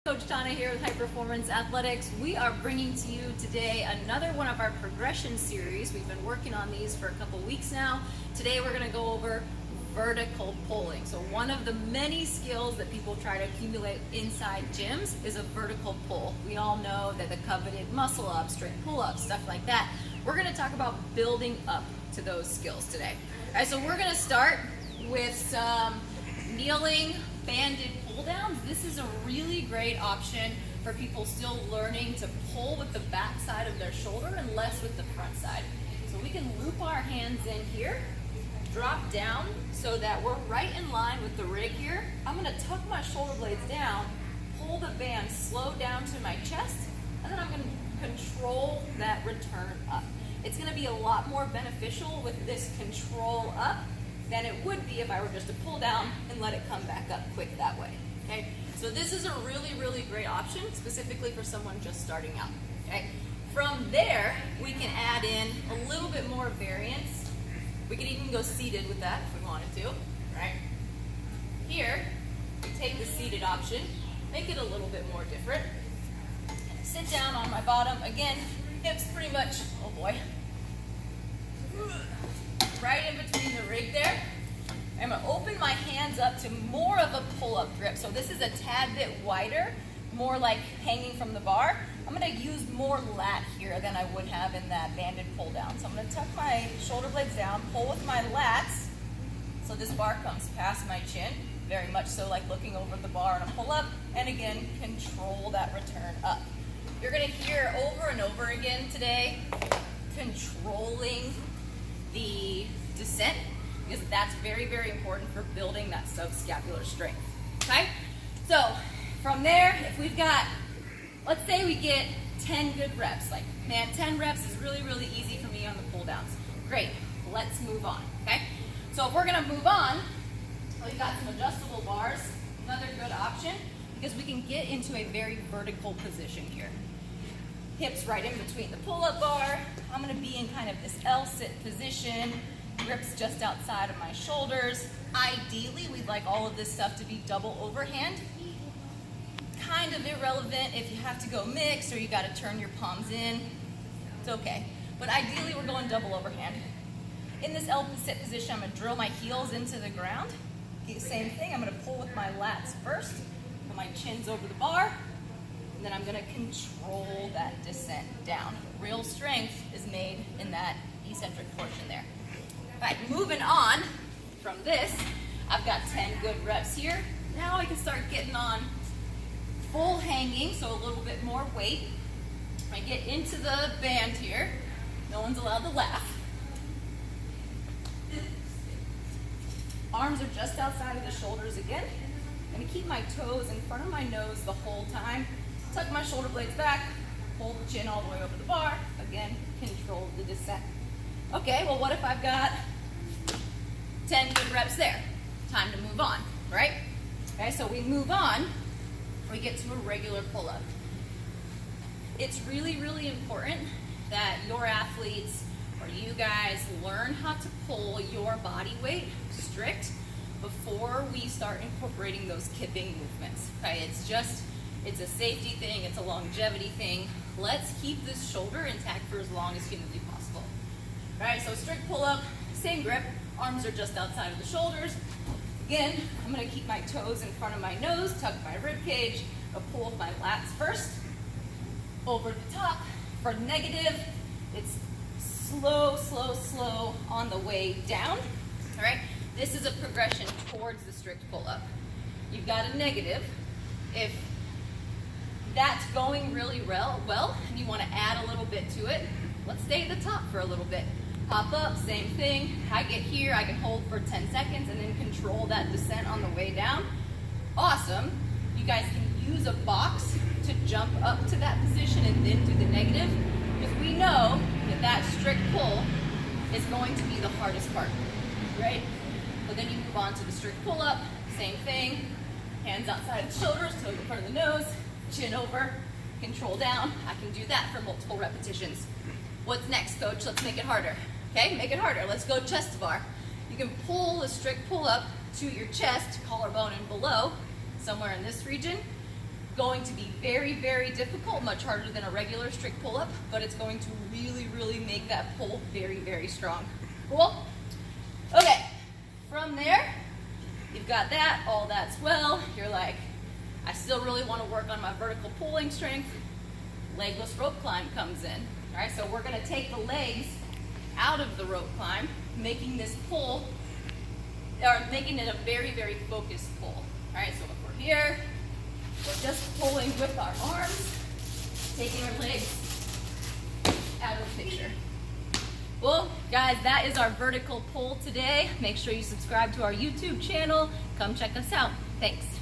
Coach Tana here with High Performance Athletics. We are bringing to you today another one of our progression series. We've been working on these for a couple weeks now. Today we're going to go over vertical pulling. So one of the many skills that people try to accumulate inside gyms is a vertical pull. We all know that the coveted muscle ups, straight pull-ups, stuff like that. We're going to talk about building up to those skills today. All right, so we're going to start with some kneeling banded pull downs. This is a really great option for people still learning to pull with the back side of their shoulder and less with the front side. So we can loop our hands in here, drop down so that we're right in line with the rig here. I'm going to tuck my shoulder blades down, pull the band slow down to my chest, and then I'm going to control that return up. It's going to be a lot more beneficial with this control up than it would be if I were just to pull down and let it come back up quick that way. Okay, so this is a really, really great option, specifically for someone just starting out. Okay, from there we can add in a little bit more variance. We could even go seated with that if we wanted to. Right here, we take the seated option, make it a little bit more different. Sit down on my bottom again, hips pretty much. Oh boy. Right in between the rig there. I'm going to open my hands up to more of a pull-up grip. So this is a tad bit wider, more like hanging from the bar. I'm going to use more lat here than I would have in that banded pull down. So I'm going to tuck my shoulder blades down, pull with my lats, so this bar comes past my chin, very much so like looking over the bar on a pull-up, and again, control that return up. You're going to hear over and over again today, controlling the descent, because that's very, very important for building that subscapular strength. Okay? So from there, if we've got, let's say we get 10 good reps, like, man, 10 reps is really, really easy for me on the pull downs. Great, let's move on. Okay? So if we're gonna move on, we've got some adjustable bars, another good option, because we can get into a very vertical position here. Hips right in between the pull-up bar. I'm going to be in kind of this L-sit position, grips just outside of my shoulders. Ideally, we'd like all of this stuff to be double overhand. Kind of irrelevant if you have to go mixed or you got to turn your palms in. It's okay. But ideally, we're going double overhand. In this L-sit position, I'm going to drill my heels into the ground. Same thing, I'm going to pull with my lats first, put my chins over the bar, and then I'm going to control that descent down. Real strength is made in that eccentric portion there. All right, moving on from this, I've got 10 good reps here. Now I can start getting on full hanging, so a little bit more weight. I get into the band here. No one's allowed to laugh. Arms are just outside of the shoulders again. I'm going to keep my toes in front of my nose the whole time. Tuck my shoulder blades back, hold the chin all the way over the bar. Again, control the descent. Okay, well what if I've got 10 good reps there? Time to move on, right? Okay, so we move on, we get to a regular pull-up. It's really, really important that your athletes or you guys learn how to pull your body weight strict before we start incorporating those kipping movements. Okay, it's a safety thing, it's a longevity thing. Let's keep this shoulder intact for as long as humanly possible. All right, so strict pull-up, same grip, arms are just outside of the shoulders. Again, I'm gonna keep my toes in front of my nose, tuck my rib cage, I'll pull with my lats first, over the top. For negative, it's slow, slow, slow on the way down. All right, this is a progression towards the strict pull-up. You've got a negative. If that's going really well and you want to add a little bit to it, let's stay at the top for a little bit. Hop up, same thing. I get here, I can hold for 10 seconds and then control that descent on the way down. Awesome. You guys can use a box to jump up to that position and then do the negative, because we know that that strict pull is going to be the hardest part, right? But then you move on to the strict pull-up, same thing. Hands outside of the shoulders, toes in front of the nose, chin over, control down. I can do that for multiple repetitions. What's next, coach? Let's make it harder. Okay, make it harder. Let's go chest to bar. You can pull a strict pull-up to your chest, collarbone and below, somewhere in this region. going to be very, very difficult, much harder than a regular strict pull-up, but it's going to really, really make that pull very, very strong. Cool? Okay, from there, you've got that, all that's well. You're like, I still really want to work on my vertical pulling strength. Legless rope climb comes in. All right, so we're going to take the legs out of the rope climb, making this pull, or making it a very, very focused pull. All right, so if we're here, we're just pulling with our arms, taking our legs out of the picture. Well, guys, that is our vertical pull today. Make sure you subscribe to our YouTube channel. Come check us out. Thanks.